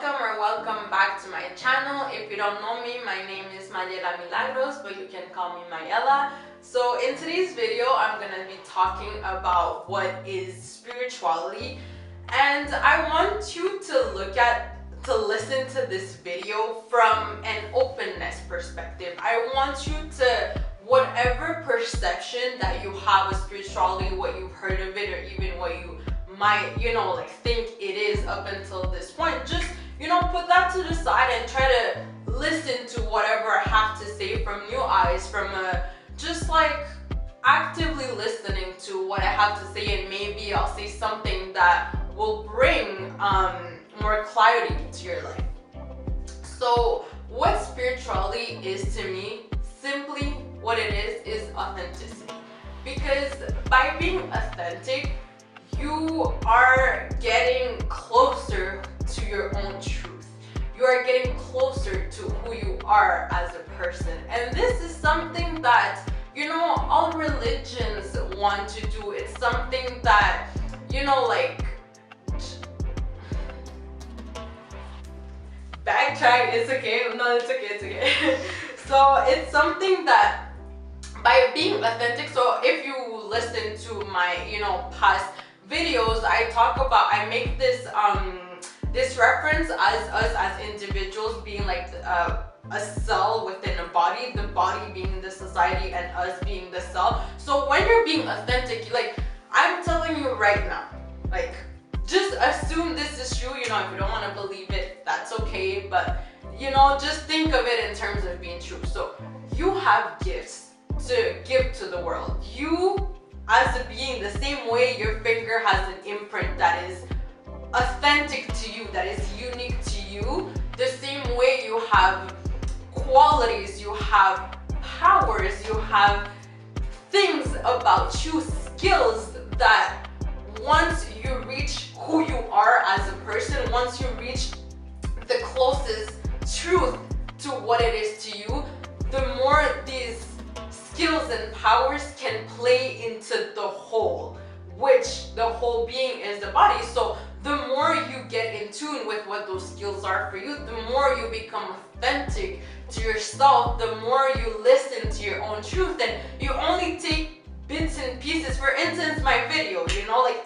welcome back to my channel. If you don't know me, my name is Mayela Milagros, but you can call me Mayela. So in today's video, I'm gonna be talking about what is spirituality, and I want you to listen to this video from an openness perspective. I want you to, whatever perception that you have of spirituality, what you've heard of it, or even what you might, think it is up until this point, just, put that to the side and try to listen to whatever I have to say from new eyes, from just like actively listening to what I have to say, and maybe I'll say something that will bring more clarity to your life. So what spirituality is to me, simply what it is authenticity. Because by being authentic, you are getting closer to your own truth. You are getting closer to who you are as a person. And this is something that, all religions want to do. It's something that, backtrack, it's okay. No, it's okay. So it's something that by being authentic, so if you listen to my, past videos, I make this this reference as us as individuals being like a cell within a body, the body being the society and us being the cell. So when you're being authentic, I'm telling you right now, just assume this is true. If you don't want to believe it, that's okay, but just think of it in terms of being true. So you have gifts to give to the world. You as a being, the same way your finger has an imprint that is authentic to you, that is unique to you, the same way you have qualities, you have powers, you have things about you, skills that once you reach who you are as a person, once you reach the closest truth to what it is to you, the more these skills and powers can play into the whole, which the whole being is the body. So the more you get in tune with what those skills are for you, the more you become authentic to yourself, the more you listen to your own truth, and you only take bits and pieces. For instance, my video,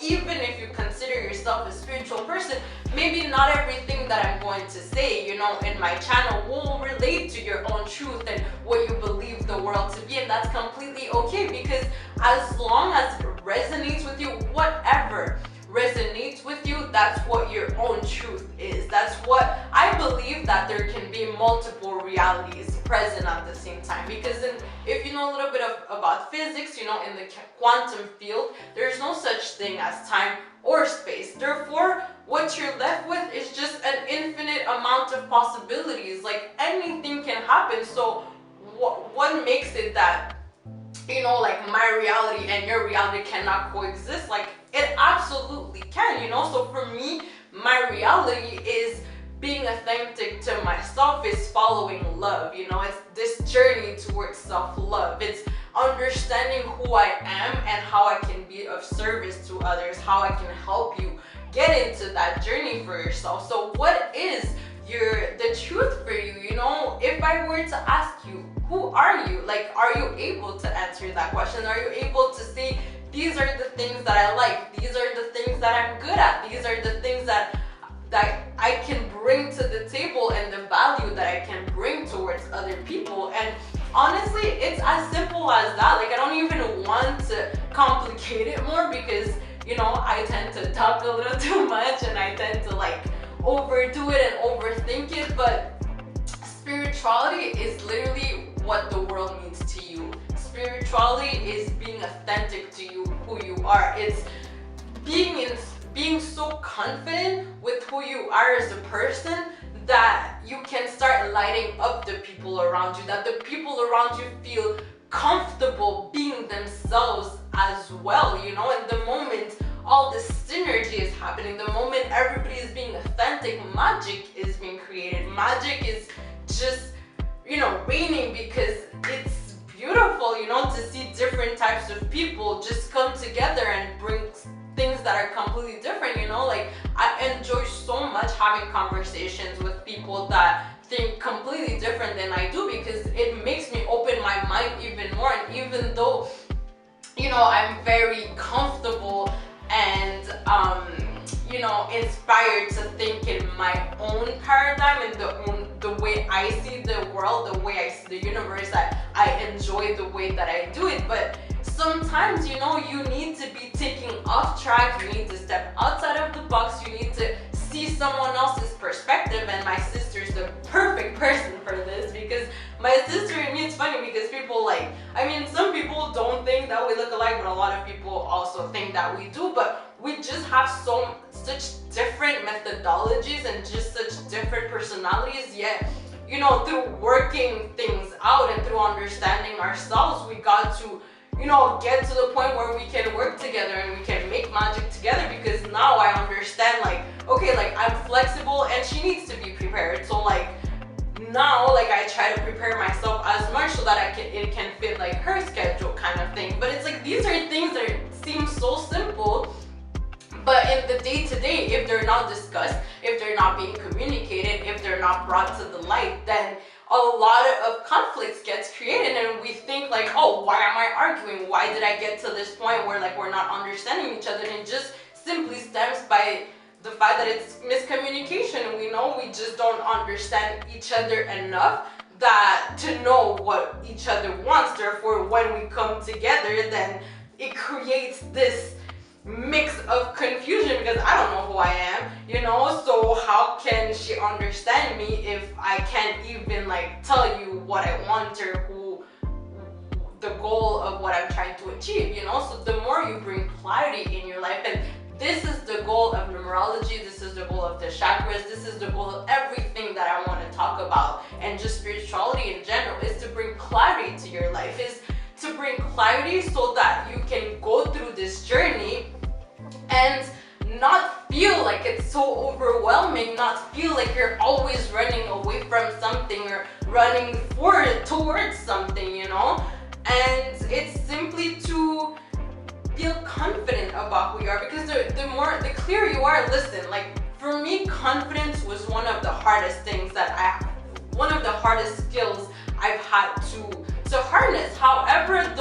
even if you consider yourself a spiritual person, maybe not everything that I'm going to say, in my channel will relate to your own truth and what you believe the world to be, and that's completely okay, because as long as it resonates with you, whatever resonates with you, that's what your own truth is. That's what I believe, that there can be multiple realities present at the same time, because if you know a little bit about physics, in the quantum field, there's no such thing as time or space. Therefore, what you're left with is just an infinite amount of possibilities. Anything can happen. So what makes it that my reality and your reality cannot coexist? It absolutely can, So for me, my reality is being authentic to myself, is following love. It's this journey towards self-love. It's understanding who I am and how I can be of service to others, how I can help you get into that journey for yourself. So what is the truth for you? If I were to ask you, who are you? Are you able to answer that question? Are you able to say, these are the things that I like, these are the things that I'm good at, these are the things that I can bring to the table, and the value that I can bring towards other people? And honestly, it's as simple as that. I don't even want to complicate it more, because I tend to talk a little too much, and I tend to overdo it and overthink it. But spirituality is literally what the world means to you. Spirituality is being authentic to you, who you are. It's being so confident with who you are as a person that you can start lighting up the people around you, that the people around you feel comfortable being themselves as well, and the moment all this synergy is happening, the moment everybody is being authentic, magic is being created. Magic is just, reigning, because it's beautiful, to see different types of people just come together and bring things that are completely different. I enjoy so much having conversations conversations with people that think completely different than I do, because it makes me open my mind even more. And even though, you know, I'm very comfortable and inspired to think in my own paradigm and the way I see the world, the way I see the universe, that I enjoy the way that I do it. But sometimes, you know, you need to be taken off track, you need to step outside of the box, you need to see someone else's perspective. And my sister's the perfect person for this, because my sister and me, it's funny because people like, I mean, some people don't think that we look alike, but a lot of people also think that we do. But we just have such different methodologies and just such different personalities, yet, you know, through working things out and through understanding ourselves, we got to, you know, get to the point where we can work together and we can make magic together. Because now I understand, like, okay, like, I'm flexible and she needs to be prepared. So like, now, like, I try to prepare myself as much so that it can fit like her schedule, kind of thing. But it's like, these are things that seem so simple, but in the day-to-day, if they're not discussed, if they're not being communicated, if they're not brought to the light, then a lot of conflicts gets created. And we think like, oh, why am I arguing? Why did I get to this point where like we're not understanding each other? And it just simply stems by the fact that it's miscommunication. We know we just don't understand each other enough that to know what each other wants. Therefore, when we come together, then it creates this mix of confusion, because I don't know who I am, you know. So how can she understand me if I can't even like tell you what I want or who the goal of what I'm trying to achieve, you know? So the more you bring clarity in your life, and this is the goal of numerology, this is the goal of the chakras, this is the goal of everything that I want to talk about, and just spirituality in general, is to bring clarity to your life, is to bring clarity so that you can go through this journey and not feel like it's so overwhelming, not feel like you're always running away from something or running towards something, you know. And it's simply to feel confident about who you are, because the clearer you are, listen, like, for me, confidence was one of the hardest skills I've had to harness. However,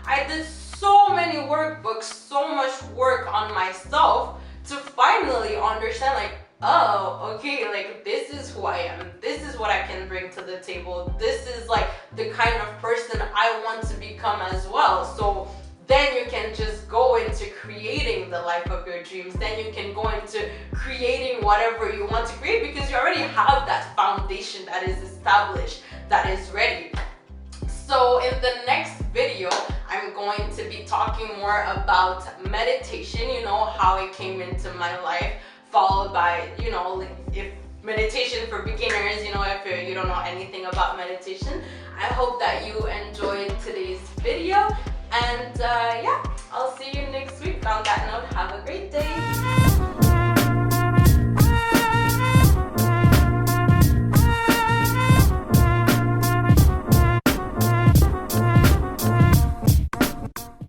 I did so many workbooks, so much work on myself to finally understand, like, oh, okay, like, this is who I am, this is what I can bring to the table, this is like the kind of person I want to become as well. So then you can just go into creating the life of your dreams, then you can go into creating whatever you want to create, because you already have that foundation that is established, that is ready. So in the next video, I'm going to be talking more about meditation, you know, how it came into my life, followed by, you know, like, if meditation for beginners, you know, if you don't know anything about meditation. I hope that you enjoyed today's video, and yeah, I'll see you next week. On that note, have a great day.